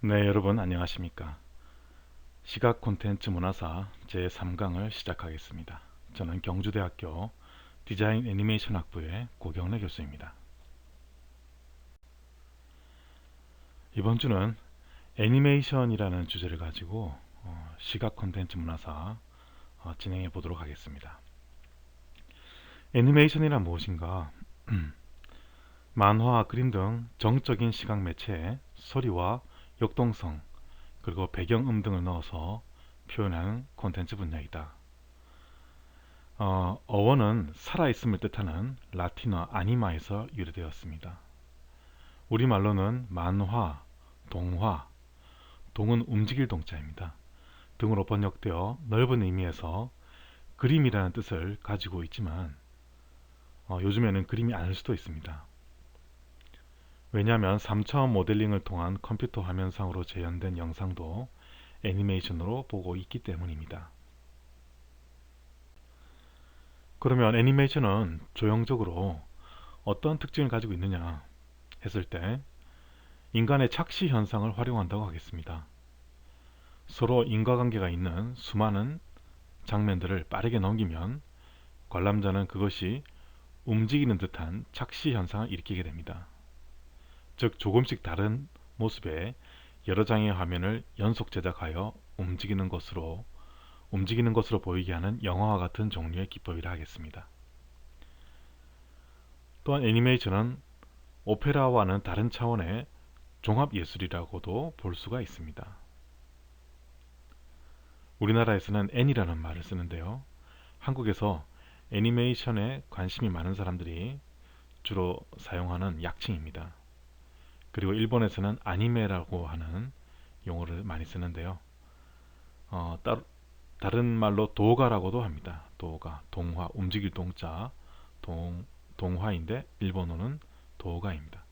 네, 여러분 안녕하십니까? 시각 콘텐츠 문화사 제3강을 시작하겠습니다. 저는 경주대학교 디자인 애니메이션 학부의 고경래 교수입니다. 이번 주는 애니메이션이라는 주제를 가지고 시각 콘텐츠 문화사 진행해 보도록 하겠습니다. 애니메이션이란 무엇인가? 만화, 그림 등 정적인 시각 매체에 소리와 역동성, 그리고 배경음 등을 넣어서 표현하는 콘텐츠 분야이다. 어원은 살아있음을 뜻하는 라틴어 아니마에서 유래되었습니다. 우리말로는 만화, 동화, 동은 움직일 동자입니다. 등으로 번역되어 넓은 의미에서 그림이라는 뜻을 가지고 있지만 요즘에는 그림이 아닐 수도 있습니다. 왜냐하면 3차원 모델링을 통한 컴퓨터 화면상으로 재현된 영상도 애니메이션으로 보고 있기 때문입니다. 그러면 애니메이션은 조형적으로 어떤 특징을 가지고 있느냐 했을 때 인간의 착시 현상을 활용한다고 하겠습니다. 서로 인과관계가 있는 수많은 장면들을 빠르게 넘기면 관람자는 그것이 움직이는 듯한 착시 현상을 일으키게 됩니다. 즉 조금씩 다른 모습의 여러 장의 화면을 연속 제작하여 움직이는 것으로 보이게 하는 영화와 같은 종류의 기법이라 하겠습니다. 또한 애니메이션은 오페라와는 다른 차원의 종합예술이라고도 볼 수가 있습니다. 우리나라에서는 N이라는 말을 쓰는데요. 한국에서 애니메이션에 관심이 많은 사람들이 주로 사용하는 약칭입니다. 그리고 일본에서는 아니메라고 하는 용어를 많이 쓰는데요. 다른 말로 도가라고도 합니다. 도가, 동화, 움직일 동자, 동화인데 일본어는 도가입니다.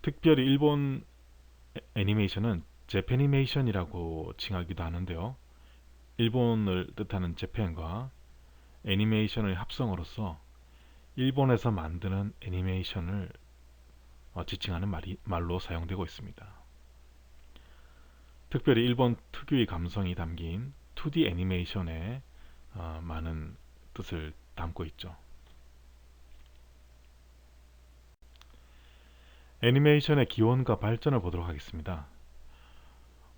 특별히 일본 애니메이션은 재패니메이션이라고 칭하기도 하는데요. 일본을 뜻하는 재팬과 애니메이션의 합성어로서 일본에서 만드는 애니메이션을 지칭하는 말로 사용되고 있습니다. 특별히 일본 특유의 감성이 담긴 2D 애니메이션에 많은 뜻을 담고 있죠. 애니메이션의 기원과 발전을 보도록 하겠습니다.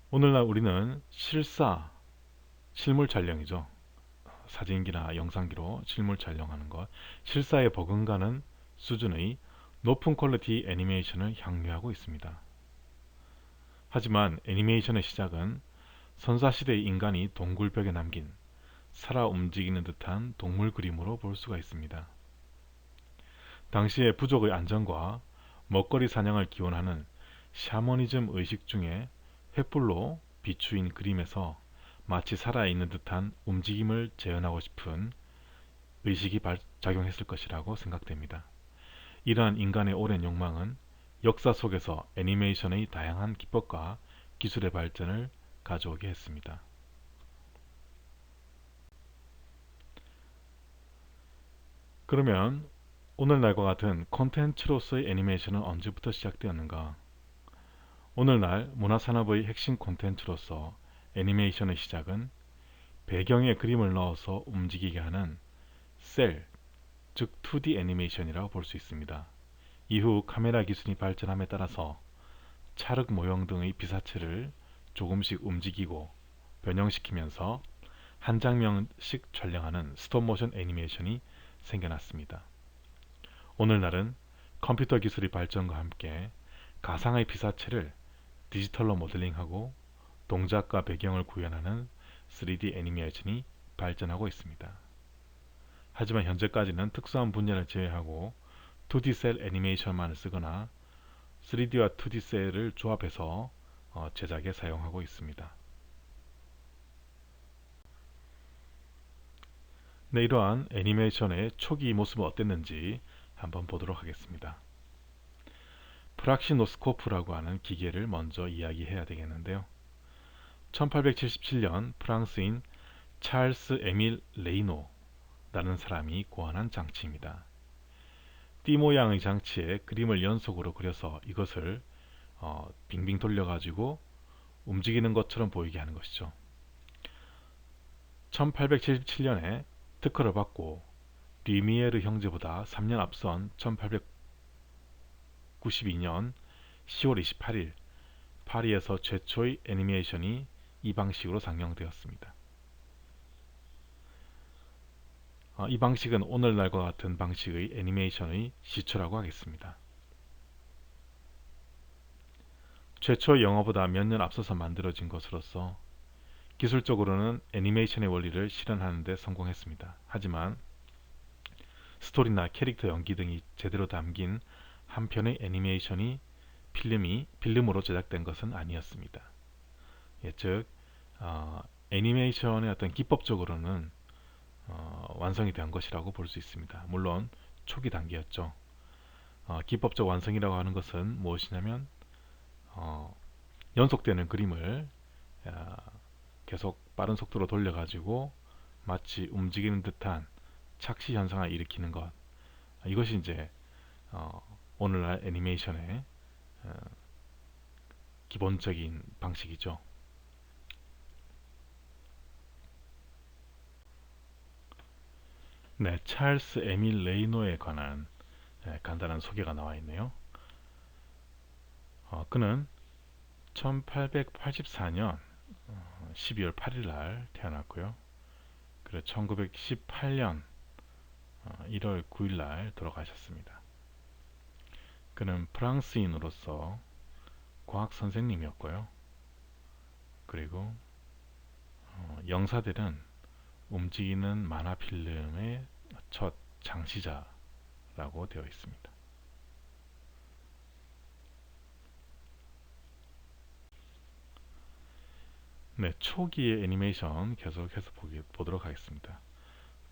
오늘날 우리는 실물 촬영이죠. 사진기나 영상기로 실물 촬영하는 것, 실사에 버금가는 수준의 높은 퀄리티 애니메이션을 향유하고 있습니다. 하지만 애니메이션의 시작은 선사시대의 인간이 동굴벽에 남긴 살아 움직이는 듯한 동물 그림으로 볼 수가 있습니다. 당시의 부족의 안전과 먹거리 사냥을 기원하는 샤머니즘 의식 중에 횃불로 비추인 그림에서 마치 살아있는 듯한 움직임을 재현하고 싶은 의식이 작용했을 것이라고 생각됩니다. 이러한 인간의 오랜 욕망은 역사 속에서 애니메이션의 다양한 기법과 기술의 발전을 가져오게 했습니다. 그러면 오늘날과 같은 콘텐츠로서의 애니메이션은 언제부터 시작되었는가? 오늘날 문화산업의 핵심 콘텐츠로서 애니메이션의 시작은 배경에 그림을 넣어서 움직이게 하는 셀, 즉 2D 애니메이션이라고 볼 수 있습니다. 이후 카메라 기술이 발전함에 따라서 찰흙 모형 등의 피사체를 조금씩 움직이고 변형시키면서 한 장면씩 촬영하는 스톱모션 애니메이션이 생겨났습니다. 오늘날은 컴퓨터 기술의 발전과 함께 가상의 피사체를 디지털로 모델링하고 동작과 배경을 구현하는 3D 애니메이션이 발전하고 있습니다. 하지만 현재까지는 특수한 분야를 제외하고 2D 셀 애니메이션만을 쓰거나 3D와 2D 셀을 조합해서 제작에 사용하고 있습니다. 네, 이러한 애니메이션의 초기 모습은 어땠는지 한번 보도록 하겠습니다. 프락시노스코프라고 하는 기계를 먼저 이야기해야 되겠는데요. 1877년 프랑스인 찰스 에밀 레이노라는 사람이 고안한 장치입니다. 띠 모양의 장치에 그림을 연속으로 그려서 이것을 빙빙 돌려가지고 움직이는 것처럼 보이게 하는 것이죠. 1877년에 특허를 받고 리미에르 형제보다 3년 앞선 1892년 10월 28일 파리에서 최초의 애니메이션이 이 방식으로 상영되었습니다. 이 방식은 오늘날과 같은 방식의 애니메이션의 시초라고 하겠습니다. 최초 영화보다 몇 년 앞서서 만들어진 것으로서 기술적으로는 애니메이션의 원리를 실현하는 데 성공했습니다. 하지만 스토리나 캐릭터 연기 등이 제대로 담긴 한 편의 애니메이션이 필름으로 제작된 것은 아니었습니다. 즉 애니메이션의 어떤 기법적으로는 완성이 된 것이라고 볼 수 있습니다. 물론 초기 단계였죠. 기법적 완성이라고 하는 것은 무엇이냐면 연속되는 그림을 계속 빠른 속도로 돌려가지고 마치 움직이는 듯한 착시 현상을 일으키는 것, 이것이 이제 오늘날 애니메이션의 기본적인 방식이죠. 네, 찰스 에밀 레이노에 관한 간단한 소개가 나와 있네요. 그는 1884년 12월 8일 날 태어났고요. 그리고 1918년 1월 9일 날 돌아가셨습니다. 그는 프랑스인으로서 과학 선생님이었고요. 그리고 영사들은 움직이는 만화 필름의 첫 장시자라고 되어 있습니다. 네, 초기의 애니메이션 계속해서 보도록 하겠습니다.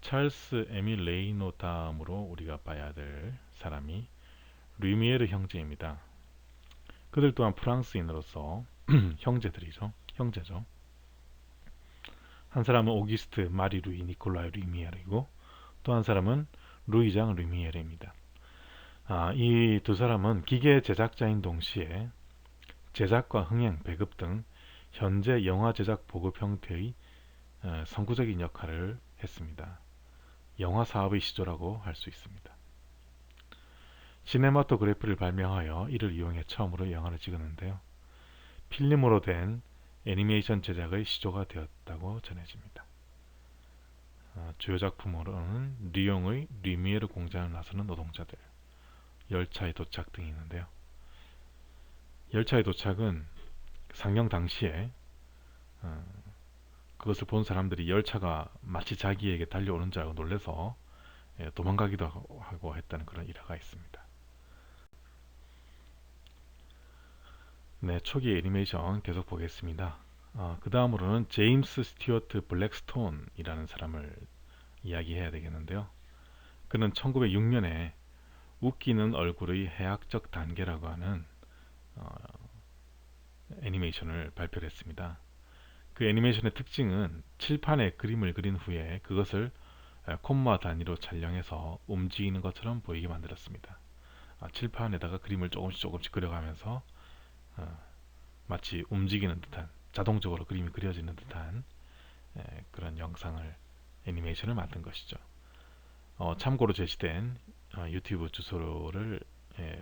찰스 에밀 레이노 다음으로 우리가 봐야 될 사람이 류미에르 형제입니다. 그들 또한 프랑스인으로서 형제들이죠. 형제죠. 한 사람은 오기스트 마리 루이 니콜라이 류미에르이고 또 한 사람은 루이장 류미에르입니다. 이 두 사람은 기계 제작자인 동시에 제작과 흥행, 배급 등 현재 영화 제작 보급 형태의 선구적인 역할을 했습니다. 영화 사업의 시조라고 할 수 있습니다. 시네마토그래프를 발명하여 이를 이용해 처음으로 영화를 찍었는데요. 필름으로 된 애니메이션 제작의 시조가 되었다고 전해집니다. 주요 작품으로는 리옹의 류미에르 공장을 나서는 노동자들, 열차의 도착 등이 있는데요. 열차의 도착은 상영 당시에 그것을 본 사람들이 열차가 마치 자기에게 달려오는 줄 알고 놀라서 도망가기도 하고 했다는 그런 일화가 있습니다. 네, 초기 애니메이션 계속 보겠습니다. 그 다음으로는 제임스 스튜어트 블랙스톤이라는 사람을 이야기해야 되겠는데요. 그는 1906년에 웃기는 얼굴의 해학적 단계라고 하는 애니메이션을 발표를 했습니다. 그 애니메이션의 특징은 칠판에 그림을 그린 후에 그것을 콤마 단위로 촬영해서 움직이는 것처럼 보이게 만들었습니다. 칠판에다가 그림을 조금씩 그려가면서 마치 움직이는 듯한, 자동적으로 그림이 그려지는 듯한 그런 영상을, 애니메이션을 만든 것이죠. 참고로 제시된 유튜브 주소를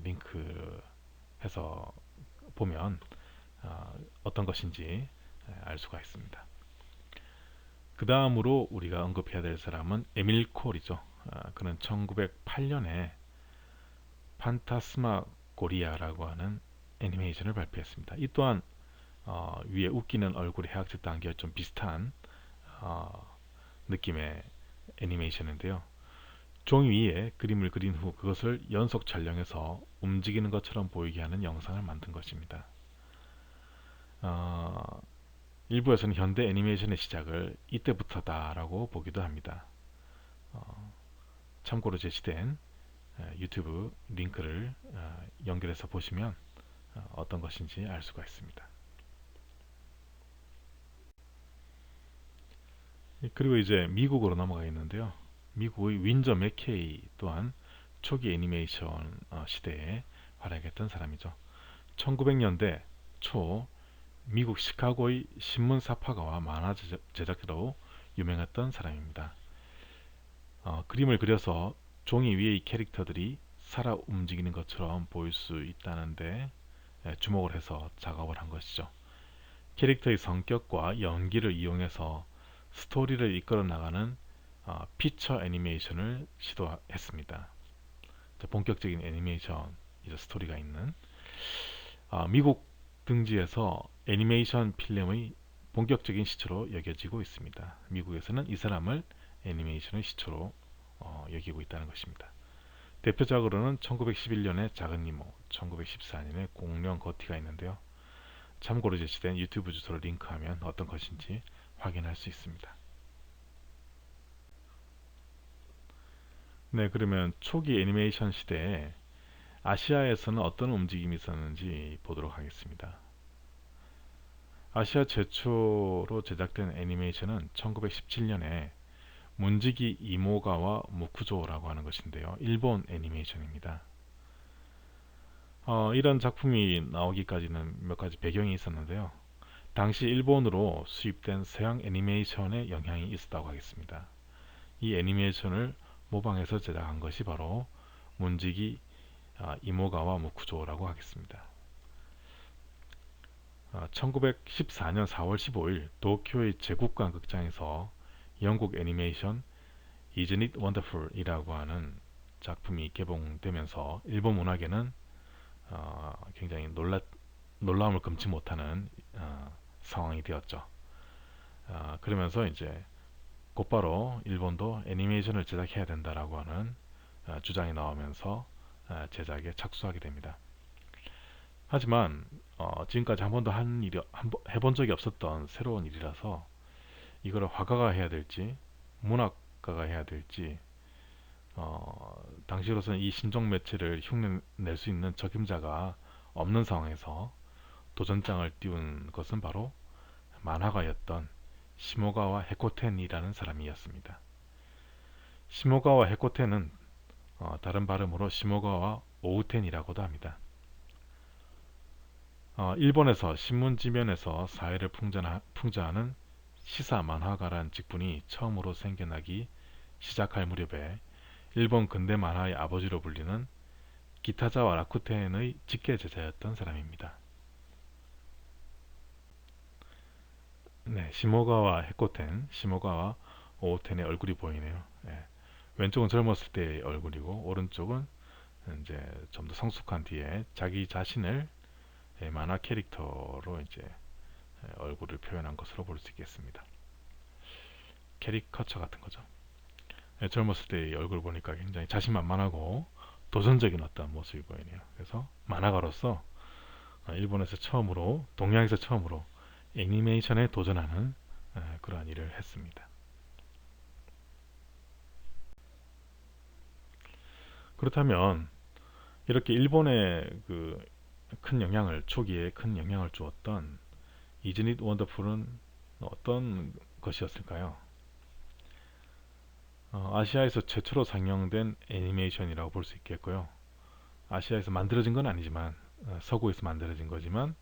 링크해서 보면 어떤 것인지 알 수가 있습니다. 그 다음으로 우리가 언급해야 될 사람은 에밀 콜이죠. 그는 1908년에 판타스마고리아라고 하는 애니메이션을 발표했습니다. 이 또한 위에 웃기는 얼굴의 해학적 단계와 좀 비슷한 느낌의 애니메이션인데요. 종이 위에 그림을 그린 후 그것을 연속 촬영해서 움직이는 것처럼 보이게 하는 영상을 만든 것입니다. 일부에서는 현대 애니메이션의 시작을 이때부터다라고 보기도 합니다. 참고로 제시된 유튜브 링크를 연결해서 보시면 어떤 것인지 알 수가 있습니다. 그리고 이제 미국으로 넘어가 있는데요. 미국의 윈저 맥케이 또한 초기 애니메이션 시대에 활약했던 사람이죠. 1900년대 초 미국 시카고의 신문사파가와 만화 제작자로 유명했던 사람입니다. 그림을 그려서 종이 위의 캐릭터들이 살아 움직이는 것처럼 보일 수 있다는데 주목을 해서 작업을 한 것이죠. 캐릭터의 성격과 연기를 이용해서 스토리를 이끌어 나가는 피처 애니메이션을 시도했습니다. 본격적인 애니메이션 스토리가 있는 미국 등지에서 애니메이션 필름의 본격적인 시초로 여겨지고 있습니다. 미국에서는 이 사람을 애니메이션의 시초로 여기고 있다는 것입니다. 대표작으로는 1911년의 작은 이모, 1914년의 공룡 거티가 있는데요. 참고로 제시된 유튜브 주소를 링크하면 어떤 것인지 확인할 수 있습니다. 네, 그러면 초기 애니메이션 시대에 아시아에서는 어떤 움직임이 있었는지 보도록 하겠습니다. 아시아 최초로 제작된 애니메이션은 1917년에 문지기 이모가와 무쿠조라고 하는 것인데요. 일본 애니메이션입니다. 이런 작품이 나오기까지는 몇 가지 배경이 있었는데요. 당시 일본으로 수입된 서양 애니메이션의 영향이 있었다고 하겠습니다. 이 애니메이션을 모방해서 제작한 것이 바로 문지기 이모가와 무쿠조라고 하겠습니다. 1914년 4월 15일 도쿄의 제국관 극장에서 영국 애니메이션 Isn't It Wonderful 이라고 하는 작품이 개봉되면서 일본 문학에는 굉장히 놀라움을 금치 못하는 상황이 되었죠. 그러면서 이제 곧바로 일본도 애니메이션을 제작해야 된다라고 하는 주장이 나오면서 제작에 착수하게 됩니다. 하지만 지금까지 한 번도 해본 적이 없었던 새로운 일이라서 이거를 화가가 해야 될지 문학가가 해야 될지 당시로서는 이 신종 매체를 흉내낼 수 있는 적임자가 없는 상황에서 도전장을 띄운 것은 바로 만화가였던 시모가와 헤코텐이라는 사람이었습니다. 시모가와 헤코텐은 다른 발음으로 시모가와 오우텐이라고도 합니다. 일본에서 신문지면에서 사회를 풍자하는 시사 만화가란 직분이 처음으로 생겨나기 시작할 무렵에 일본 근대 만화의 아버지로 불리는 기타자와 라쿠텐의 직계 제자였던 사람입니다. 네, 시모가와 헤코텐, 시모가와 오텐의 얼굴이 보이네요. 네, 왼쪽은 젊었을 때의 얼굴이고 오른쪽은 이제 좀 더 성숙한 뒤에 자기 자신을 만화 캐릭터로 이제 얼굴을 표현한 것으로 볼 수 있겠습니다. 캐리커처 같은 거죠. 젊었을 때의 얼굴 보니까 굉장히 자신만만하고 도전적인 어떤 모습이 보이네요. 그래서 만화가로서 일본에서 처음으로, 동양에서 처음으로 애니메이션에 도전하는 그러한 일을 했습니다. 그렇다면 이렇게 일본에 초기에 큰 영향을 주었던 Isn't It Wonderful은 어떤 것이었을까요? 아시아에서 최초로 상영된 애니메이션이라고 볼 수 있겠고요. 아시아에서 만들어진 건 아니지만 서구에서 만들어진 거지만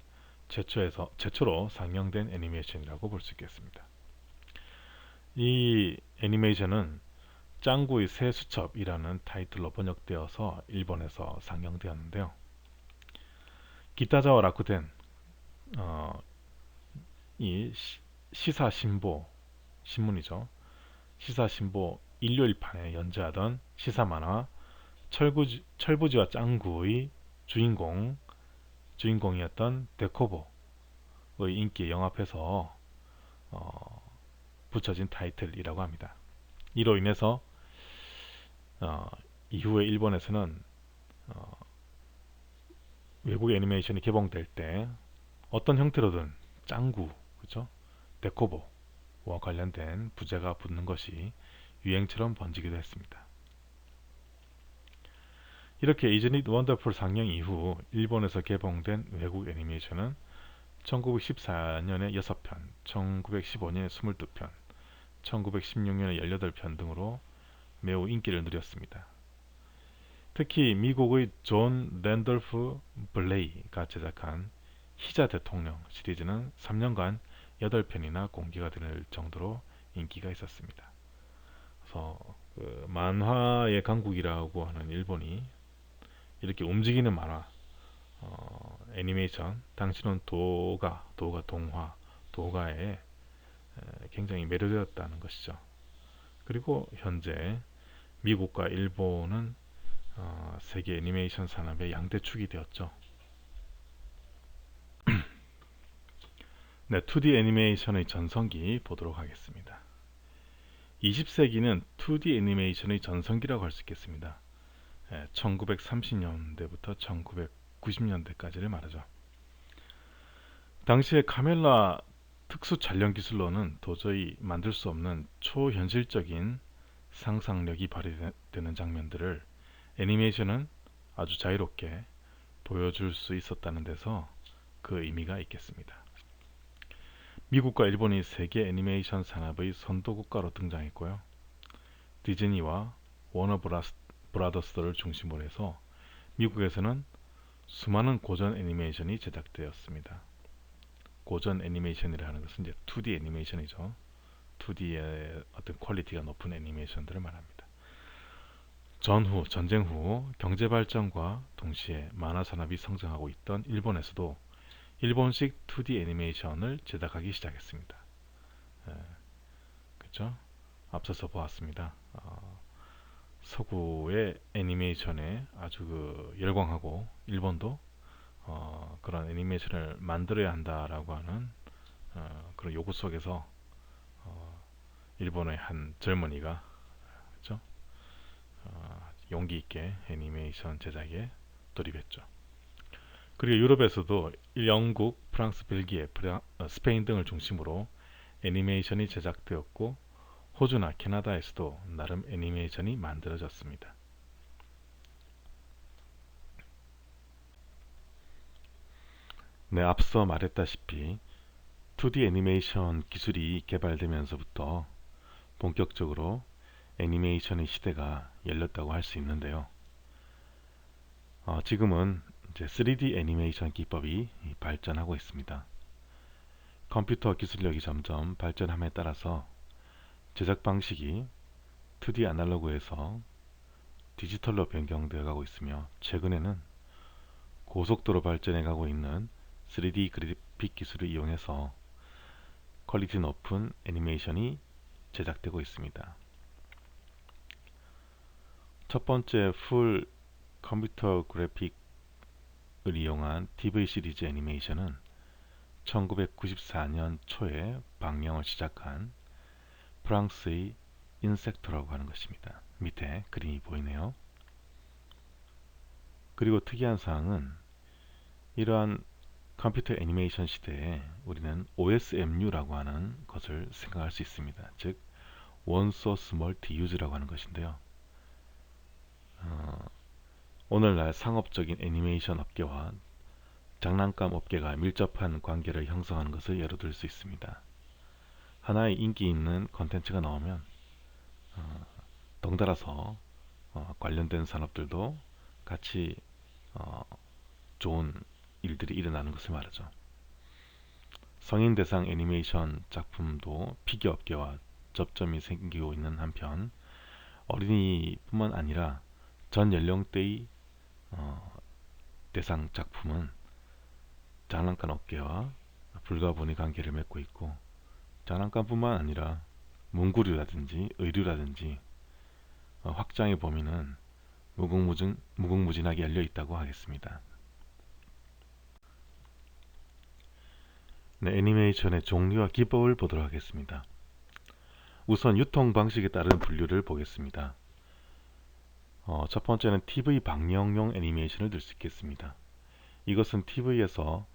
최초로 상영된 애니메이션이라고 볼 수 있겠습니다. 이 애니메이션은 짱구의 새 수첩이라는 타이틀로 번역되어서 일본에서 상영되었는데요. 기타자와 라쿠텐, 이 시사신보, 신문이죠. 시사신보 일요일판에 연재하던 시사만화 철부지와 짱구의 주인공이었던 데코보의 인기에 영합해서 붙여진 타이틀이라고 합니다. 이로 인해서 이후에 일본에서는 외국 애니메이션이 개봉될 때 어떤 형태로든 짱구, 그죠? 데코보와 관련된 부제가 붙는 것이 유행처럼 번지기도 했습니다. 이렇게 Isn't It Wonderful 상영 이후 일본에서 개봉된 외국 애니메이션은 1914년에 6편, 1915년에 22편, 1916년에 18편 등으로 매우 인기를 누렸습니다. 특히 미국의 존 랜돌프 블레이가 제작한 희자 대통령 시리즈는 3년간 8편이나 공개가 될 정도로 인기가 있었습니다. 그래서 그 만화의 강국이라고 하는 일본이 이렇게 움직이는 만화, 애니메이션, 당시는 도가 동화, 도가에 굉장히 매료되었다는 것이죠. 그리고 현재 미국과 일본은 세계 애니메이션 산업의 양대축이 되었죠. 네, 2D 애니메이션의 전성기 보도록 하겠습니다. 20세기는 2D 애니메이션의 전성기라고 할 수 있겠습니다. 1930년대부터 1990년대까지를 말하죠. 당시의 카멜라 특수 촬영 기술로는 도저히 만들 수 없는 초현실적인 상상력이 발휘되는 장면들을 애니메이션은 아주 자유롭게 보여줄 수 있었다는 데서 그 의미가 있겠습니다. 미국과 일본이 세계 애니메이션 산업의 선도 국가로 등장했고요. 디즈니와 워너 브라더스를 중심으로 해서 미국에서는 수많은 고전 애니메이션이 제작되었습니다. 고전 애니메이션이라는 것은 이제 2D 애니메이션이죠. 2D의 어떤 퀄리티가 높은 애니메이션들을 말합니다. 전쟁 후 경제 발전과 동시에 만화 산업이 성장하고 있던 일본에서도 일본식 2D 애니메이션을 제작하기 시작했습니다. 그렇죠? 앞서서 보았습니다. 서구의 애니메이션에 아주 열광하고 일본도 그런 애니메이션을 만들어야 한다라고 하는 그런 요구 속에서 일본의 한 젊은이가 그렇죠? 용기 있게 애니메이션 제작에 돌입했죠. 그리고 유럽에서도 영국, 프랑스, 벨기에, 스페인 등을 중심으로 애니메이션이 제작되었고 호주나 캐나다에서도 나름 애니메이션이 만들어졌습니다. 네, 앞서 말했다시피 2D 애니메이션 기술이 개발되면서부터 본격적으로 애니메이션의 시대가 열렸다고 할 수 있는데요. 지금은 이제 3D 애니메이션 기법이 발전하고 있습니다. 컴퓨터 기술력이 점점 발전함에 따라서 제작 방식이 2D 아날로그에서 디지털로 변경되어 가고 있으며 최근에는 고속도로 발전해 가고 있는 3D 그래픽 기술을 이용해서 퀄리티 높은 애니메이션이 제작되고 있습니다. 첫 번째 풀 컴퓨터 그래픽을 이용한 TV 시리즈 애니메이션은 1994년 초에 방영을 시작한 프랑스의 인섹터라고 하는 것입니다. 밑에 그림이 보이네요. 그리고 특이한 사항은 이러한 컴퓨터 애니메이션 시대에 우리는 OSMU라고 하는 것을 생각할 수 있습니다. 즉 One Source Multi Use라고 하는 것인데요. 오늘날 상업적인 애니메이션 업계와 장난감 업계가 밀접한 관계를 형성하는 것을 예로 들 수 있습니다. 하나의 인기 있는 컨텐츠가 나오면 덩달아서 관련된 산업들도 같이 좋은 일들이 일어나는 것을 말하죠. 성인 대상 애니메이션 작품도 피겨 업계와 접점이 생기고 있는 한편 어린이뿐만 아니라 전 연령대의 대상 작품은 장난감 업계와 불가분의 관계를 맺고 있고 장난감뿐만 아니라 문구류라든지 의류라든지 확장의 범위는 무궁무진하게 열려 있다고 하겠습니다. 네, 애니메이션의 종류와 기법을 보도록 하겠습니다. 우선 유통 방식에 따른 분류를 보겠습니다. 첫 번째는 TV 방영용 애니메이션을 들 수 있겠습니다. 이것은 TV에서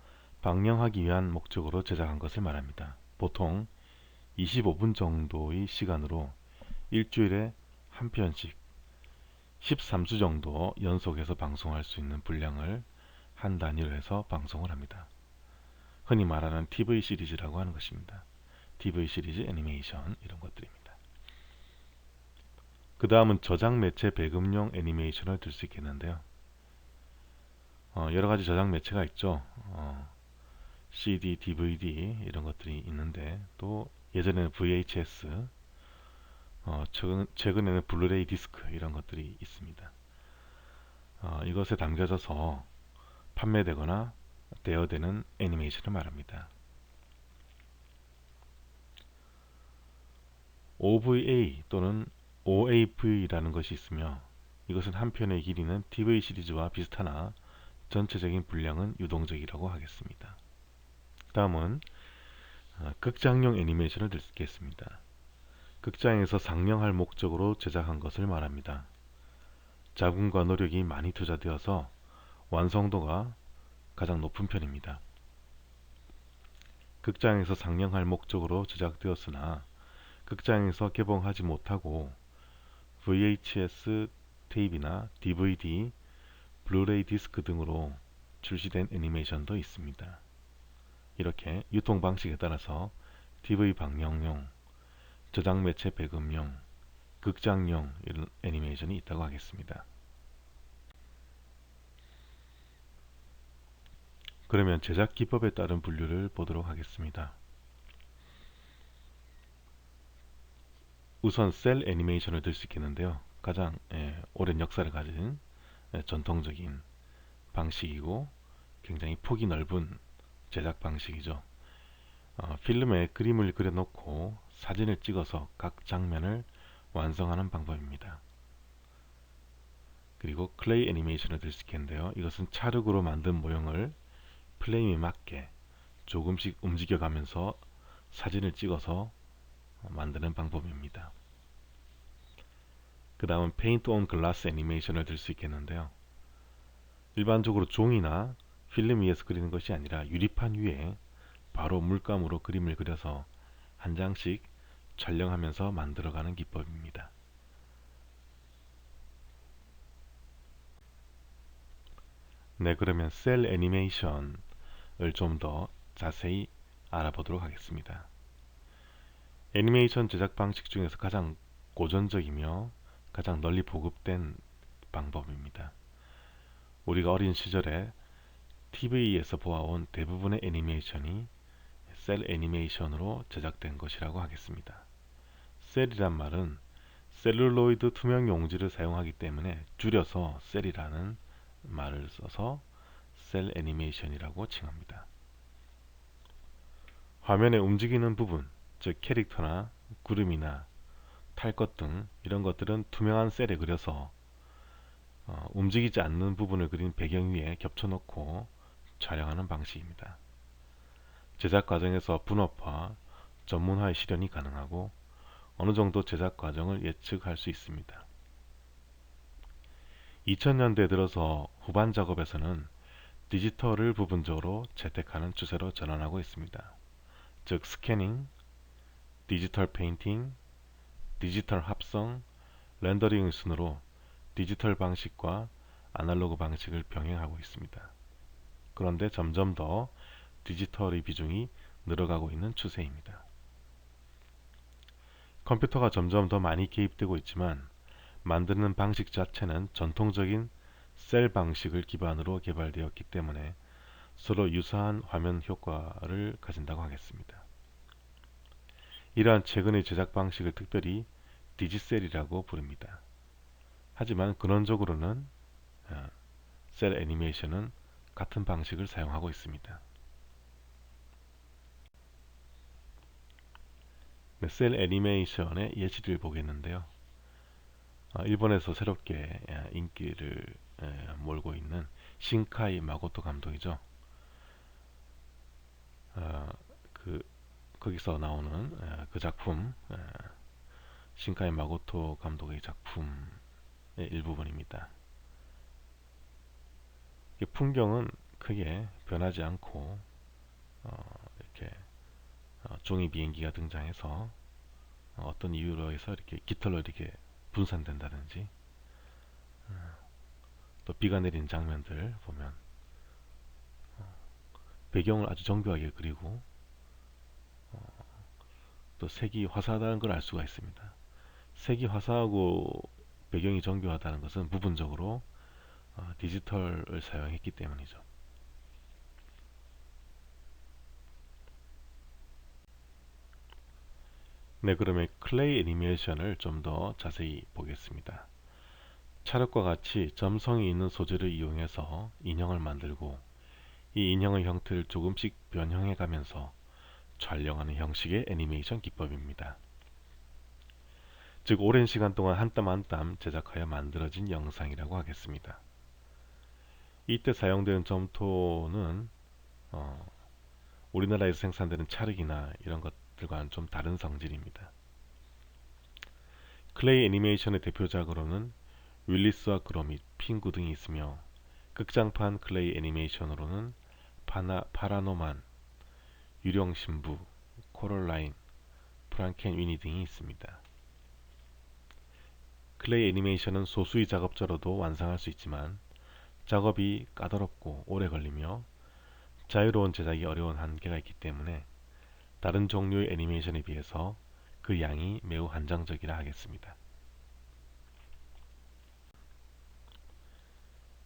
방영하기 위한 목적으로 제작한 것을 말합니다. 보통 25분 정도의 시간으로 일주일에 한 편씩 13주 정도 연속해서 방송할 수 있는 분량을 한 단위로 해서 방송을 합니다. 흔히 말하는 TV 시리즈라고 하는 것입니다. TV 시리즈 애니메이션 이런 것들입니다. 그 다음은 저장 매체 배급용 애니메이션을 들 수 있겠는데요. 여러 가지 저장 매체가 있죠. CD, DVD 이런 것들이 있는데 또 예전에는 VHS, 최근에는 블루레이 디스크 이런 것들이 있습니다. 이것에 담겨져서 판매되거나 대여되는 애니메이션을 말합니다. OVA 또는 OAV라는 것이 있으며 이것은 한 편의 길이는 TV 시리즈와 비슷하나 전체적인 분량은 유동적이라고 하겠습니다. 다음은 극장용 애니메이션을 들겠습니다. 극장에서 상영할 목적으로 제작한 것을 말합니다. 자금과 노력이 많이 투자되어서 완성도가 가장 높은 편입니다. 극장에서 상영할 목적으로 제작되었으나 극장에서 개봉하지 못하고 VHS 테이프나 DVD, 블루레이 디스크 등으로 출시된 애니메이션도 있습니다. 이렇게 유통 방식에 따라서 TV 방영용, 저장 매체 배급용, 극장용 이런 애니메이션이 있다고 하겠습니다. 그러면 제작 기법에 따른 분류를 보도록 하겠습니다. 우선 셀 애니메이션을 들 수 있겠는데요. 가장 오랜 역사를 가진 전통적인 방식이고 굉장히 폭이 넓은 제작 방식이죠. 필름에 그림을 그려놓고 사진을 찍어서 각 장면을 완성하는 방법입니다. 그리고 클레이 애니메이션을 들 수 있겠는데요. 이것은 찰흙으로 만든 모형을 프레임에 맞게 조금씩 움직여가면서 사진을 찍어서 만드는 방법입니다. 그 다음은 페인트 온 글라스 애니메이션을 들 수 있겠는데요. 일반적으로 종이나 필름 위에서 그리는 것이 아니라 유리판 위에 바로 물감으로 그림을 그려서 한 장씩 촬영하면서 만들어가는 기법입니다. 네, 그러면 셀 애니메이션을 좀 더 자세히 알아보도록 하겠습니다. 애니메이션 제작 방식 중에서 가장 고전적이며 가장 널리 보급된 방법입니다. 우리가 어린 시절에 TV에서 보아온 대부분의 애니메이션이 셀 애니메이션으로 제작된 것이라고 하겠습니다. 셀이란 말은 셀룰로이드 투명 용지를 사용하기 때문에 줄여서 셀이라는 말을 써서 셀 애니메이션이라고 칭합니다. 화면에 움직이는 부분, 즉 캐릭터나 구름이나 탈 것 등 이런 것들은 투명한 셀에 그려서 움직이지 않는 부분을 그린 배경 위에 겹쳐놓고 촬영하는 방식입니다. 제작 과정에서 분업화, 전문화의 실현이 가능하고 어느 정도 제작 과정을 예측할 수 있습니다. 2000년대 들어서 후반 작업에서는 디지털을 부분적으로 채택하는 추세로 전환하고 있습니다. 즉 스캐닝, 디지털 페인팅, 디지털 합성, 렌더링 순으로 디지털 방식과 아날로그 방식을 병행하고 있습니다. 그런데 점점 더 디지털의 비중이 늘어가고 있는 추세입니다. 컴퓨터가 점점 더 많이 개입되고 있지만 만드는 방식 자체는 전통적인 셀 방식을 기반으로 개발되었기 때문에 서로 유사한 화면 효과를 가진다고 하겠습니다. 이러한 최근의 제작 방식을 특별히 디지셀이라고 부릅니다. 하지만 근원적으로는 셀 애니메이션은 같은 방식을 사용하고 있습니다. 네, 셀 애니메이션의 예시를 보겠는데요. 일본에서 새롭게 인기를 몰고 있는 신카이 마고토 감독이죠. 거기서 나오는 그 작품, 신카이 마고토 감독의 작품의 일부분입니다. 풍경은 크게 변하지 않고 이렇게 종이 비행기가 등장해서 어떤 이유로 해서 이렇게 깃털로 이렇게 분산된다든지 또 비가 내리는 장면들 보면 배경을 아주 정교하게 그리고 또 색이 화사하다는 걸 알 수가 있습니다. 색이 화사하고 배경이 정교하다는 것은 부분적으로 디지털을 사용했기 때문이죠. 네, 그러면 클레이 애니메이션을 좀 더 자세히 보겠습니다. 찰흙과 같이 점성이 있는 소재를 이용해서 인형을 만들고 이 인형의 형태를 조금씩 변형해 가면서 촬영하는 형식의 애니메이션 기법입니다. 즉 오랜 시간 동안 한 땀 한 땀 제작하여 만들어진 영상이라고 하겠습니다. 이때 사용되는 점토는 어, 우리나라에서 생산되는 찰흙이나 이런 것들과는 좀 다른 성질입니다. 클레이 애니메이션의 대표작으로는 윌리스와 그로밋, 핑구 등이 있으며 극장판 클레이 애니메이션으로는 파라노만, 유령신부, 코럴라인, 프랑켄위니 등이 있습니다. 클레이 애니메이션은 소수의 작업자로도 완성할 수 있지만 작업이 까다롭고 오래 걸리며 자유로운 제작이 어려운 한계가 있기 때문에 다른 종류의 애니메이션에 비해서 그 양이 매우 한정적이라 하겠습니다.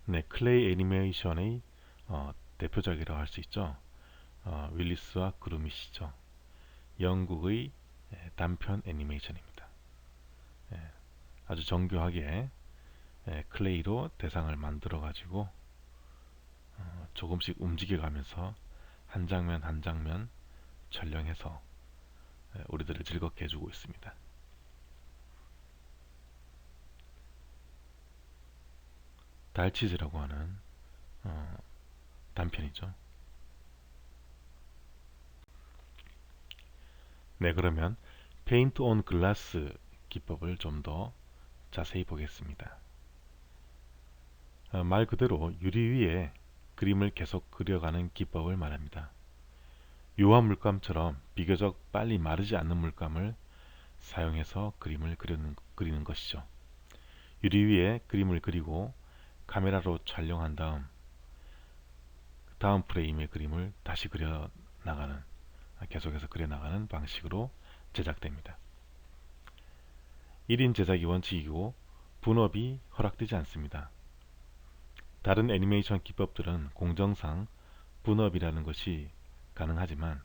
네, 클레이 애니메이션의 대표작이라고 할 수 있죠. 윌리스와 그루밋이죠. 영국의 단편 애니메이션입니다. 아주 정교하게 클레이로 대상을 만들어 가지고 조금씩 움직여 가면서 한 장면 한 장면 촬영해서 우리들을 즐겁게 해주고 있습니다. 달치즈라고 하는 어, 단편이죠. 네, 그러면 페인트 온 글라스 기법을 좀 더 자세히 보겠습니다. 말 그대로 유리 위에 그림을 계속 그려가는 기법을 말합니다. 유화 물감처럼 비교적 빨리 마르지 않는 물감을 사용해서 그림을 그리는 것이죠. 유리 위에 그림을 그리고 카메라로 촬영한 다음 프레임의 그림을 다시 계속해서 그려나가는 방식으로 제작됩니다. 1인 제작이 원칙이고 분업이 허락되지 않습니다. 다른 애니메이션 기법들은 공정상 분업이라는 것이 가능하지만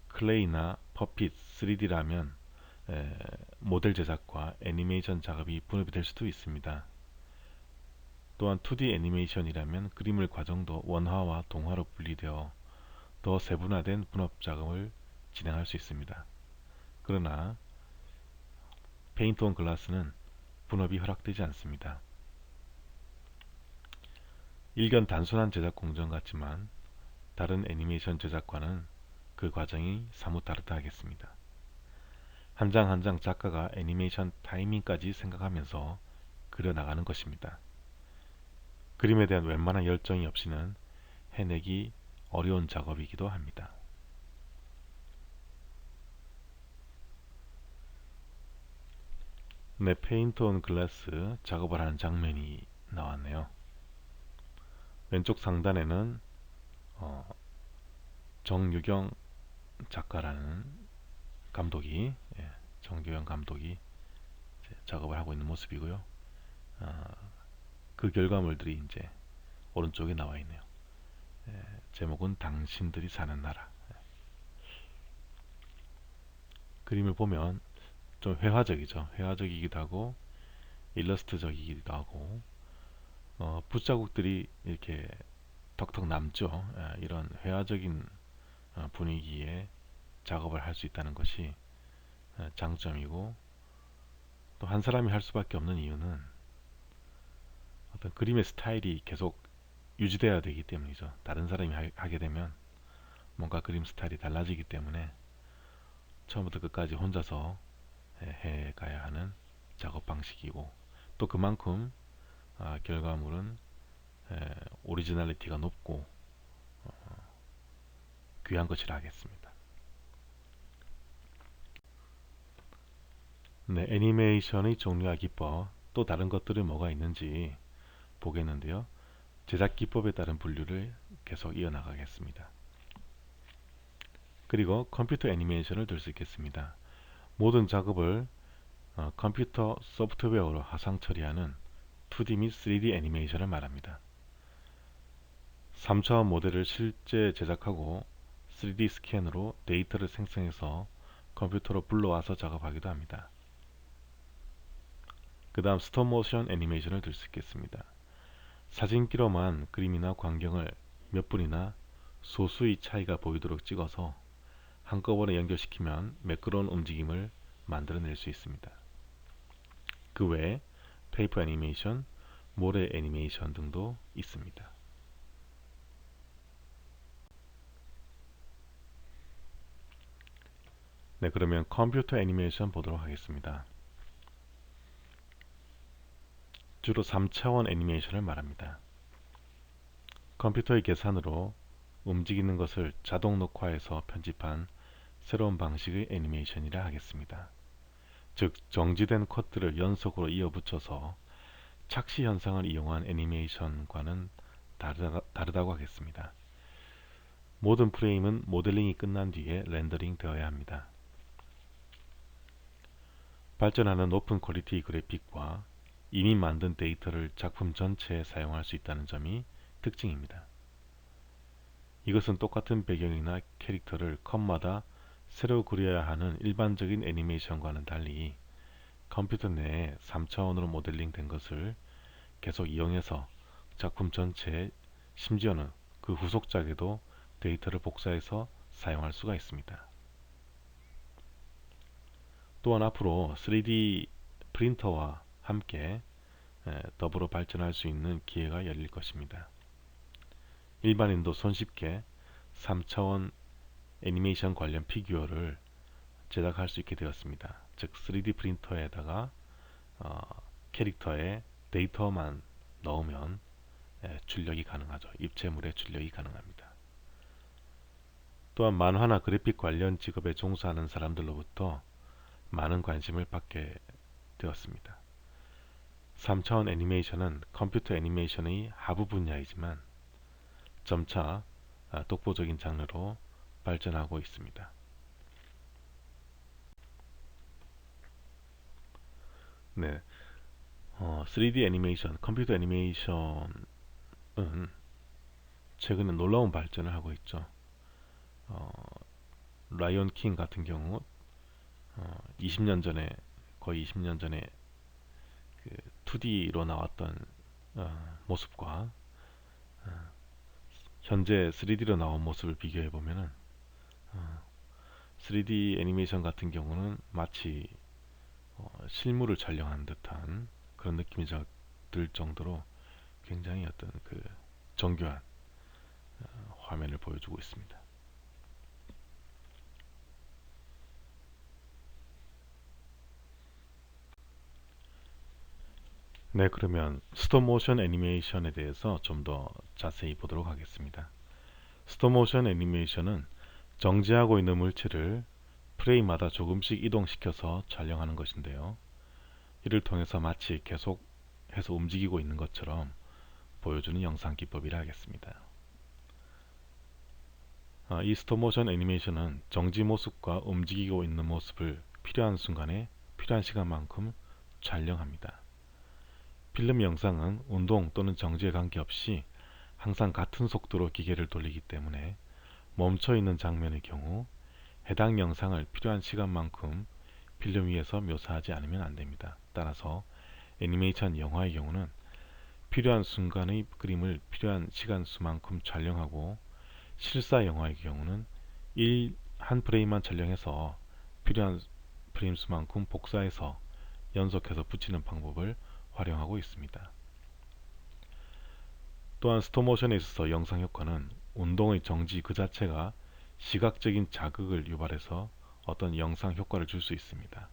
클레이나 퍼핏 3D라면 모델 제작과 애니메이션 작업이 분업이 될 수도 있습니다. 또한 2D 애니메이션이라면 그림의 과정도 원화와 동화로 분리되어 더 세분화된 분업 작업을 진행할 수 있습니다. 그러나 페인트 온 글라스는 분업이 허락되지 않습니다. 일견 단순한 제작 공정 같지만 다른 애니메이션 제작과는 그 과정이 사뭇 다르다 하겠습니다. 한 장 한 장 작가가 애니메이션 타이밍까지 생각하면서 그려나가는 것입니다. 그림에 대한 웬만한 열정이 없이는 해내기 어려운 작업이기도 합니다. 네, 페인트 온 글라스 작업을 하는 장면이 나왔네요. 왼쪽 상단에는 어, 정유경 작가라는 감독이 정규영 감독이 작업을 하고 있는 모습이고요. 그 결과물들이 이제 오른쪽에 나와 있네요. 제목은 당신들이 사는 나라. 그림을 보면 좀 회화적이죠. 회화적이기도 하고 일러스트적이기도 하고 붓자국들이 이렇게 턱턱 남죠. 이런 회화적인 분위기에 작업을 할 수 있다는 것이 장점이고 또 한 사람이 할 수밖에 없는 이유는 어떤 그림의 스타일이 계속 유지돼야 되기 때문이죠. 다른 사람이 하게 되면 뭔가 그림 스타일이 달라지기 때문에 처음부터 끝까지 혼자서 해 가야 하는 작업 방식이고 또 그만큼 결과물은 오리지널리티가 높고 귀한 것이라 하겠습니다. 네, 애니메이션의 종류와 기법 또 다른 것들이 뭐가 있는지 보겠는데요. 제작 기법에 따른 분류를 계속 이어나가겠습니다. 그리고 컴퓨터 애니메이션을 들 수 있겠습니다. 모든 작업을 컴퓨터 소프트웨어로 화상 처리하는 2D 및 3D 애니메이션을 말합니다. 3차원 모델을 실제 제작하고 3D 스캔으로 데이터를 생성해서 컴퓨터로 불러와서 작업하기도 합니다. 그 다음 스톱모션 애니메이션을 들 수 있겠습니다. 사진기로만 그림이나 광경을 몇 분이나 소수의 차이가 보이도록 찍어서 한꺼번에 연결시키면 매끄러운 움직임을 만들어낼 수 있습니다. 그 외에 페이퍼 애니메이션, 모래 애니메이션 등도 있습니다. 네, 그러면 컴퓨터 애니메이션 보도록 하겠습니다. 주로 3차원 애니메이션을 말합니다. 컴퓨터의 계산으로 움직이는 것을 자동 녹화해서 편집한 새로운 방식의 애니메이션이라 하겠습니다. 즉, 정지된 컷들을 연속으로 이어붙여서 착시 현상을 이용한 애니메이션과는 다르다고 하겠습니다. 모든 프레임은 모델링이 끝난 뒤에 렌더링 되어야 합니다. 발전하는 높은 퀄리티 그래픽과 이미 만든 데이터를 작품 전체에 사용할 수 있다는 점이 특징입니다. 이것은 똑같은 배경이나 캐릭터를 컷마다 새로 그려야 하는 일반적인 애니메이션과는 달리 컴퓨터 내에 3차원으로 모델링 된 것을 계속 이용해서 작품 전체에, 심지어는 그 후속작에도 데이터를 복사해서 사용할 수가 있습니다. 또한 앞으로 3D 프린터와 함께 더불어 발전할 수 있는 기회가 열릴 것입니다. 일반인도 손쉽게 3차원 애니메이션 관련 피규어를 제작할 수 있게 되었습니다. 즉 3D 프린터에다가 캐릭터에 데이터만 넣으면 출력이 가능하죠. 입체물의 출력이 가능합니다. 또한 만화나 그래픽 관련 직업에 종사하는 사람들로부터 많은 관심을 받게 되었습니다. 3차원 애니메이션은 컴퓨터 애니메이션의 하부 분야이지만 점차 독보적인 장르로 발전하고 있습니다. 네, 3D 애니메이션, 컴퓨터 애니메이션은 최근에 놀라운 발전을 하고 있죠. 라이온 킹 같은 경우 20년 전에, 거의 20년 전에 그 2D로 나왔던 모습과 현재 3D로 나온 모습을 비교해 보면은 3D 애니메이션 같은 경우는 마치 실물을 촬영한 듯한 그런 느낌이 들 정도로 굉장히 어떤 그 정교한 화면을 보여주고 있습니다. 네, 그러면 스톱모션 애니메이션에 대해서 좀 더 자세히 보도록 하겠습니다. 스톱모션 애니메이션은 정지하고 있는 물체를 프레임마다 조금씩 이동시켜서 촬영하는 것인데요. 이를 통해서 마치 계속해서 움직이고 있는 것처럼 보여주는 영상 기법이라 하겠습니다. 이 스톱모션 애니메이션은 정지 모습과 움직이고 있는 모습을 필요한 순간에 필요한 시간만큼 촬영합니다. 필름 영상은 운동 또는 정지에 관계없이 항상 같은 속도로 기계를 돌리기 때문에 멈춰있는 장면의 경우 해당 영상을 필요한 시간만큼 필름 위에서 묘사하지 않으면 안됩니다. 따라서 애니메이션 영화의 경우는 필요한 순간의 그림을 필요한 시간수만큼 촬영하고 실사 영화의 경우는 한 프레임만 촬영해서 필요한 프레임 수만큼 복사해서 연속해서 붙이는 방법을 활용하고 있습니다. 또한 스톱모션에 있어서 영상 효과는 운동의 정지 그 자체가 시각적인 자극을 유발해서 어떤 영상 효과를 줄 수 있습니다.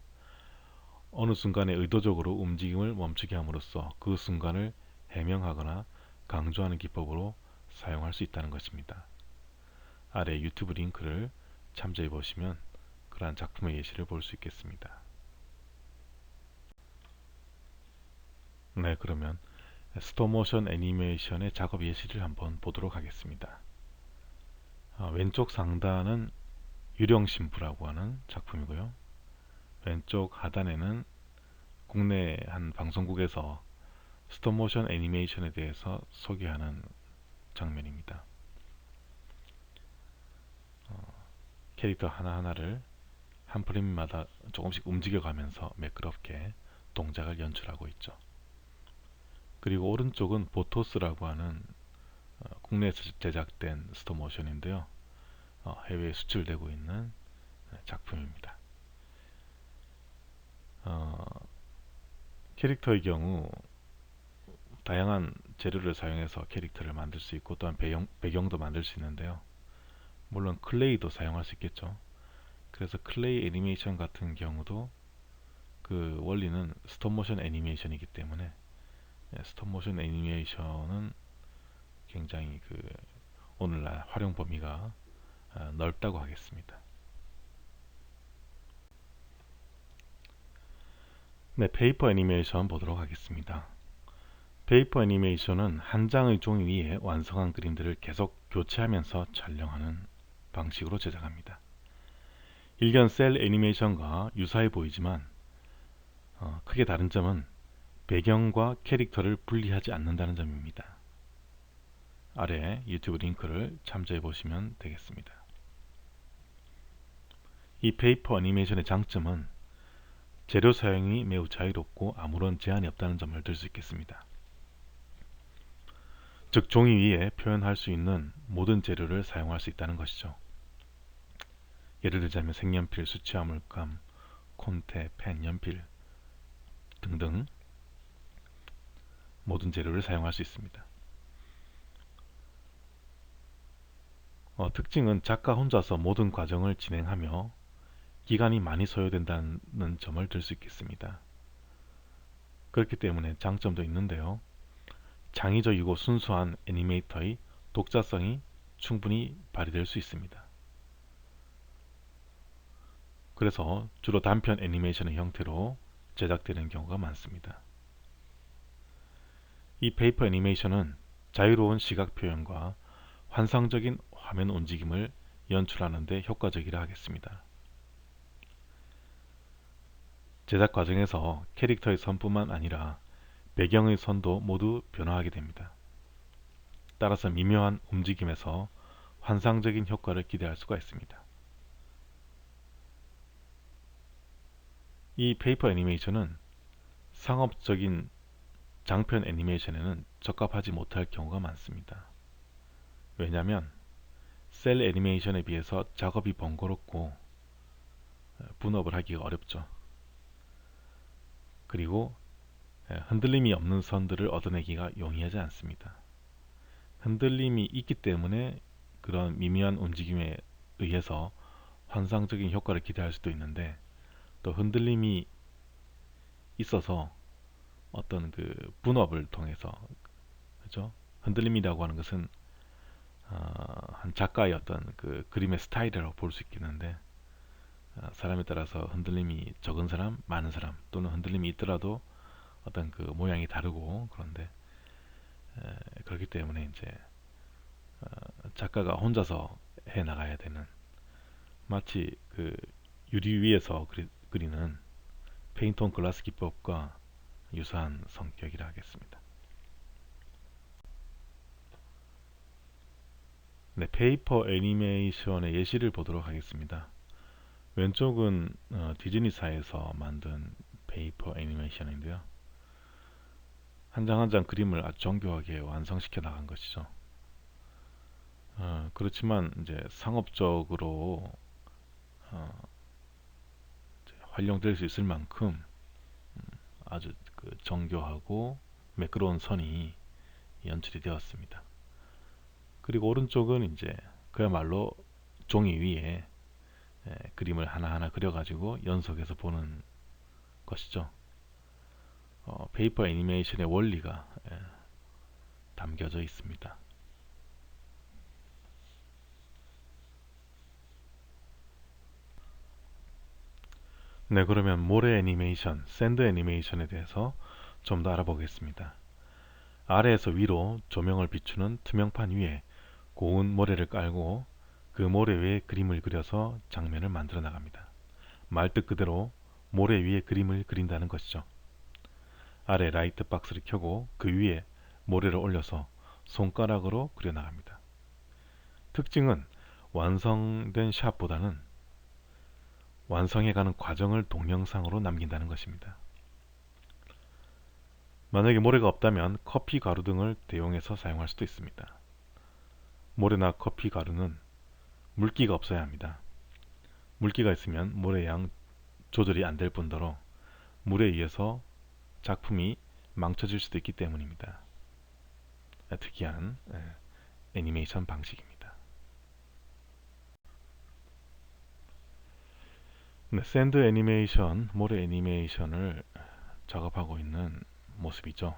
어느 순간에 의도적으로 움직임을 멈추게 함으로써 그 순간을 해명하거나 강조하는 기법으로 사용할 수 있다는 것입니다. 아래 유튜브 링크를 참조해 보시면 그러한 작품의 예시를 볼 수 있겠습니다. 네, 그러면 스톱모션 애니메이션의 작업 예시를 한번 보도록 하겠습니다. 왼쪽 상단은 유령신부라고 하는 작품이고요. 왼쪽 하단에는 국내 한 방송국에서 스톱모션 애니메이션에 대해서 소개하는 장면입니다. 캐릭터 하나하나를 한 프레임마다 조금씩 움직여가면서 매끄럽게 동작을 연출하고 있죠. 그리고 오른쪽은 보토스라고 하는 국내에서 제작된 스톱모션인데요. 해외에 수출되고 있는 작품입니다. 캐릭터의 경우 다양한 재료를 사용해서 캐릭터를 만들 수 있고 또한 배경도 만들 수 있는데요. 물론 클레이도 사용할 수 있겠죠. 그래서 클레이 애니메이션 같은 경우도 그 원리는 스톱모션 애니메이션이기 때문에 스톱모션 애니메이션은 굉장히 그 오늘날 활용 범위가 넓다고 하겠습니다. 네, 페이퍼 애니메이션 보도록 하겠습니다. 페이퍼 애니메이션은 한 장의 종이 위에 완성한 그림들을 계속 교체하면서 촬영하는 방식으로 제작합니다. 일견 셀 애니메이션과 유사해 보이지만 크게 다른 점은 배경과 캐릭터를 분리하지 않는다는 점입니다. 아래 유튜브 링크를 참조해 보시면 되겠습니다. 이 페이퍼 애니메이션의 장점은 재료 사용이 매우 자유롭고 아무런 제한이 없다는 점을 들 수 있겠습니다. 즉 종이 위에 표현할 수 있는 모든 재료를 사용할 수 있다는 것이죠. 예를 들자면 색연필, 수채화물감, 콘테, 펜, 연필 등등 모든 재료를 사용할 수 있습니다. 특징은 작가 혼자서 모든 과정을 진행하며 기간이 많이 소요된다는 점을 들 수 있겠습니다. 그렇기 때문에 장점도 있는데요. 창의적이고 순수한 애니메이터의 독자성이 충분히 발휘될 수 있습니다. 그래서 주로 단편 애니메이션의 형태로 제작되는 경우가 많습니다. 이 페이퍼 애니메이션은 자유로운 시각 표현과 환상적인 화면 움직임을 연출하는 데 효과적이라 하겠습니다. 제작 과정에서 캐릭터의 선뿐만 아니라 배경의 선도 모두 변화하게 됩니다. 따라서 미묘한 움직임에서 환상적인 효과를 기대할 수가 있습니다. 이 페이퍼 애니메이션은 상업적인 장편 애니메이션에는 적합하지 못할 경우가 많습니다. 왜냐하면 셀 애니메이션에 비해서 작업이 번거롭고 분업을 하기가 어렵죠. 그리고 흔들림이 없는 선들을 얻어내기가 용이하지 않습니다. 흔들림이 있기 때문에 그런 미묘한 움직임에 의해서 환상적인 효과를 기대할 수도 있는데 또 흔들림이 있어서 어떤 그 분업을 통해서 그죠? 흔들림이라고 하는 것은 한 작가의 어떤 그 그림의 스타일이라고 볼 수 있겠는데 사람에 따라서 흔들림이 적은 사람, 많은 사람 또는 흔들림이 있더라도 어떤 그 모양이 다르고 그런데 그렇기 때문에 이제 작가가 혼자서 해 나가야 되는 마치 그 유리 위에서 그리는 페인트 온 글라스 기법과 유사한 성격이라 하겠습니다. 네, 페이퍼 애니메이션의 예시를 보도록 하겠습니다. 왼쪽은 디즈니사에서 만든 페이퍼 애니메이션인데요. 한 장 한 장 그림을 아주 정교하게 완성시켜 나간 것이죠. 그렇지만 이제 상업적으로 이제 활용될 수 있을 만큼 아주 그 정교하고 매끄러운 선이 연출이 되었습니다. 그리고 오른쪽은 이제 그야말로 종이 위에 그림을 하나하나 그려가지고 연속해서 보는 것이죠. 페이퍼 애니메이션의 원리가 담겨져 있습니다. 네, 그러면 모래 애니메이션, 샌드 애니메이션에 대해서 좀 더 알아보겠습니다. 아래에서 위로 조명을 비추는 투명판 위에 고운 모래를 깔고 그 모래 위에 그림을 그려서 장면을 만들어 나갑니다. 말뜻 그대로 모래 위에 그림을 그린다는 것이죠. 아래 라이트 박스를 켜고 그 위에 모래를 올려서 손가락으로 그려나갑니다. 특징은 완성된 샷보다는 완성해가는 과정을 동영상으로 남긴다는 것입니다. 만약에 모래가 없다면 커피 가루 등을 대용해서 사용할 수도 있습니다. 모래나 커피 가루는 물기가 없어야 합니다. 물기가 있으면 모래 양 조절이 안 될 뿐더러 물에 의해서 작품이 망쳐질 수도 있기 때문입니다. 특이한 애니메이션 방식입니다. 네, 샌드 애니메이션, 모래 애니메이션을 작업하고 있는 모습이죠.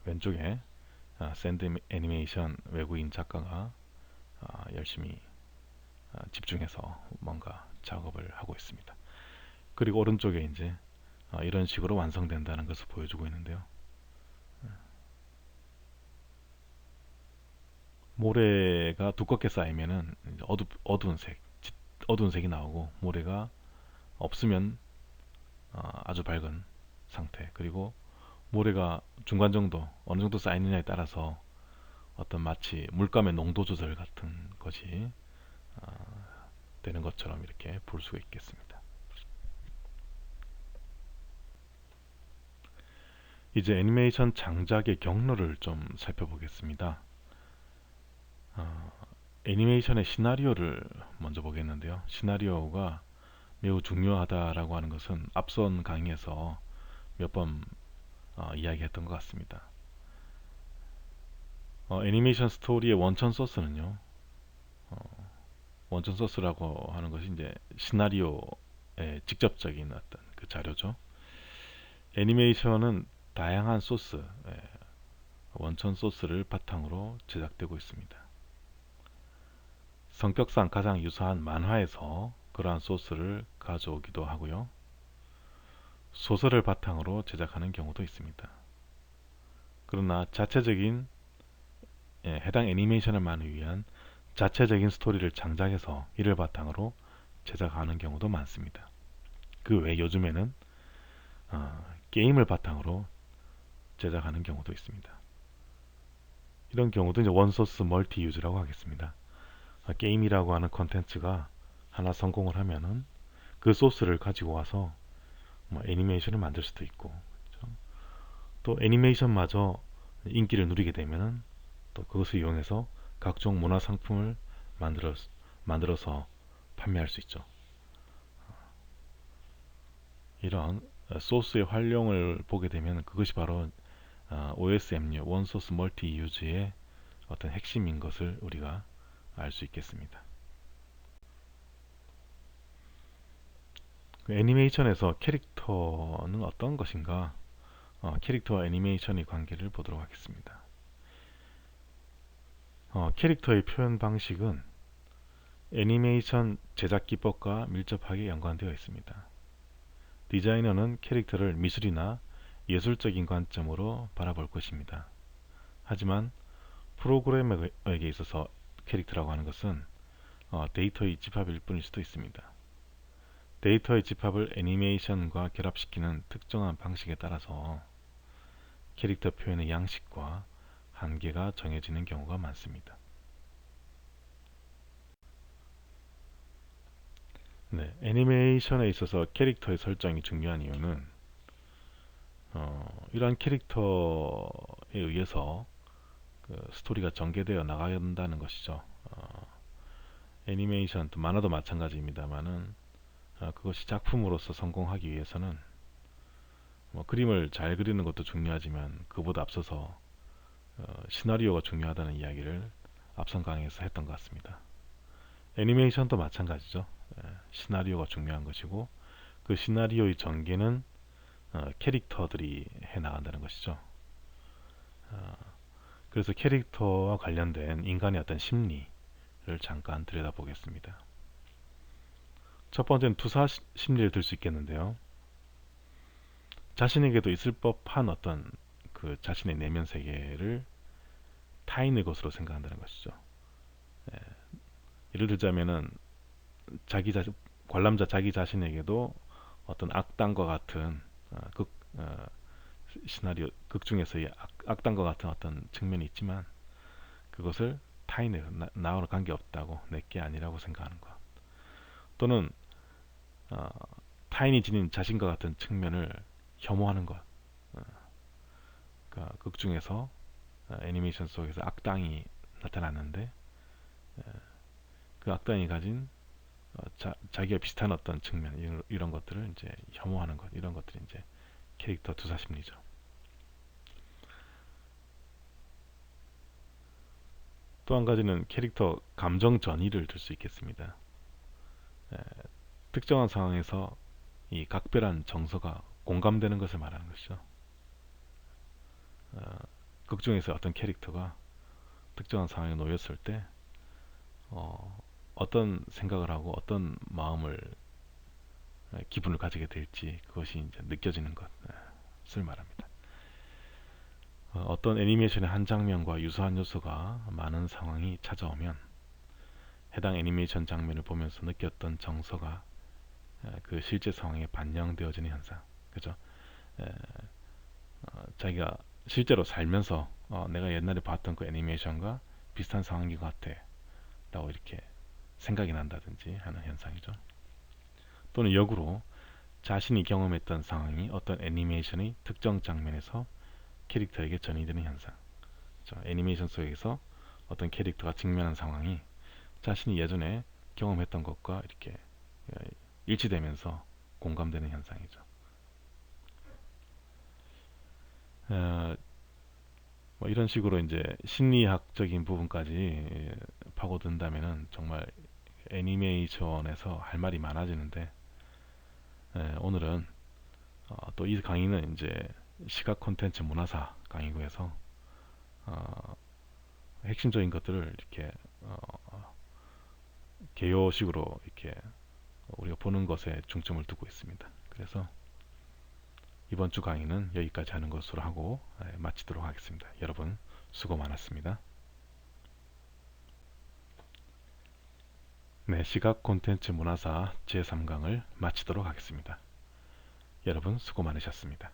왼쪽에 샌드 애니메이션 외국인 작가가 열심히 집중해서 뭔가 작업을 하고 있습니다. 그리고 오른쪽에 이제 이런 식으로 완성된다는 것을 보여주고 있는데요. 모래가 두껍게 쌓이면은 이제 어두운 색이 나오고, 모래가 없으면 아주 밝은 상태, 그리고 모래가 중간 정도, 어느 정도 쌓이느냐에 따라서 어떤 마치 물감의 농도 조절 같은 것이 되는 것처럼 이렇게 볼 수가 있겠습니다. 이제 애니메이션 장작의 경로를 좀 살펴보겠습니다. 애니메이션의 시나리오를 먼저 보겠는데요. 시나리오가 매우 중요하다라고 하는 것은 앞선 강의에서 몇 번 이야기했던 것 같습니다. 애니메이션 스토리의 원천 소스는요, 원천 소스라고 하는 것이 이제 시나리오의 직접적인 어떤 그 자료죠. 애니메이션은 다양한 소스, 원천 소스를 바탕으로 제작되고 있습니다. 성격상 가장 유사한 만화에서 그러한 소스를 가져오기도 하고요. 소설을 바탕으로 제작하는 경우도 있습니다. 그러나 자체적인 해당 애니메이션을만을 위한 자체적인 스토리를 장작해서 이를 바탕으로 제작하는 경우도 많습니다. 그 외 요즘에는 게임을 바탕으로 제작하는 경우도 있습니다. 이런 경우도 이제 원소스 멀티 유즈라고 하겠습니다. 게임이라고 하는 컨텐츠가 하나 성공을 하면은 그 소스를 가지고 와서 애니메이션을 만들 수도 있고, 그렇죠? 또 애니메이션마저 인기를 누리게 되면은 또 그것을 이용해서 각종 문화 상품을 만들어서 판매할 수 있죠. 이런 소스의 활용을 보게 되면 그것이 바로 OSMU, 원소스 멀티 유즈의 어떤 핵심인 것을 우리가 알 수 있겠습니다. 그 애니메이션에서 캐릭터는 어떤 것인가? 캐릭터와 애니메이션의 관계를 보도록 하겠습니다. 캐릭터의 표현 방식은 애니메이션 제작 기법과 밀접하게 연관되어 있습니다. 디자이너는 캐릭터를 미술이나 예술적인 관점으로 바라볼 것입니다. 하지만 프로그래머에게 있어서 캐릭터라고 하는 것은 데이터의 집합일 뿐일 수도 있습니다. 데이터의 집합을 애니메이션과 결합시키는 특정한 방식에 따라서 캐릭터 표현의 양식과 한계가 정해지는 경우가 많습니다. 네, 애니메이션에 있어서 캐릭터의 설정이 중요한 이유는 이러한 캐릭터에 의해서 그 스토리가 전개되어 나가야 한다는 것이죠. 애니메이션, 또 만화도 마찬가지입니다만은 그것이 작품으로서 성공하기 위해서는 그림을 잘 그리는 것도 중요하지만 그보다 앞서서 시나리오가 중요하다는 이야기를 앞선 강의에서 했던 것 같습니다. 애니메이션도 마찬가지죠. 시나리오가 중요한 것이고 그 시나리오의 전개는 캐릭터들이 해 나간다는 것이죠. 그래서 캐릭터와 관련된 인간의 어떤 심리를 잠깐 들여다보겠습니다. 첫 번째는 투사 심리를 들 수 있겠는데요. 자신에게도 있을 법한 어떤 그 자신의 내면 세계를 타인의 것으로 생각한다는 것이죠. 예를 들자면은 관람자 자기 자신에게도 어떤 악당과 같은 시나리오 극 중에서의 악당과 같은 어떤 측면이 있지만 그것을 타인의 나와는 관계없다고 내게 아니라고 생각하는 것 또는 어, 타인이 지닌 자신과 같은 측면을 혐오하는 것 그러니까 극 중에서 애니메이션 속에서 악당이 나타났는데 그 악당이 가진 자기가 비슷한 어떤 측면 이런 것들을 이제 혐오하는 것 이런 것들이 이제 캐릭터 투사 심리죠. 또 한 가지는 캐릭터 감정 전이를 들 수 있겠습니다. 에, 특정한 상황에서 이 각별한 정서가 공감되는 것을 말하는 것이죠. 어, 극 중에서 어떤 캐릭터가 특정한 상황에 놓였을 때 어, 어떤 생각을 하고 어떤 마음을 기분을 가지게 될지 그것이 이제 느껴지는 것을 말합니다. 어떤 애니메이션의 한 장면과 유사한 요소가 많은 상황이 찾아오면 해당 애니메이션 장면을 보면서 느꼈던 정서가 그 실제 상황에 반영되어지는 현상. 그죠? 에, 자기가 실제로 살면서 내가 옛날에 봤던 그 애니메이션과 비슷한 상황인 것 같아. 라고 이렇게 생각이 난다든지 하는 현상이죠. 또는 역으로 자신이 경험했던 상황이 어떤 애니메이션의 특정 장면에서 캐릭터에게 전이되는 현상. 그렇죠? 애니메이션 속에서 어떤 캐릭터가 직면한 상황이 자신이 예전에 경험했던 것과 이렇게 일치되면서 공감되는 현상이죠. 어, 뭐 이런 식으로 이제 심리학적인 부분까지 파고든다면은 정말 애니메이션에서 할 말이 많아지는데 오늘은 또 이 강의는 이제 시각 콘텐츠 문화사 강의고 해서 어, 핵심적인 것들을 이렇게 개요식으로 이렇게 우리가 보는 것에 중점을 두고 있습니다. 그래서 이번 주 강의는 여기까지 하는 것으로 하고 마치도록 하겠습니다. 여러분 수고 많았습니다. 네, 시각 콘텐츠 문화사 제3강을 마치도록 하겠습니다. 여러분 수고 많으셨습니다.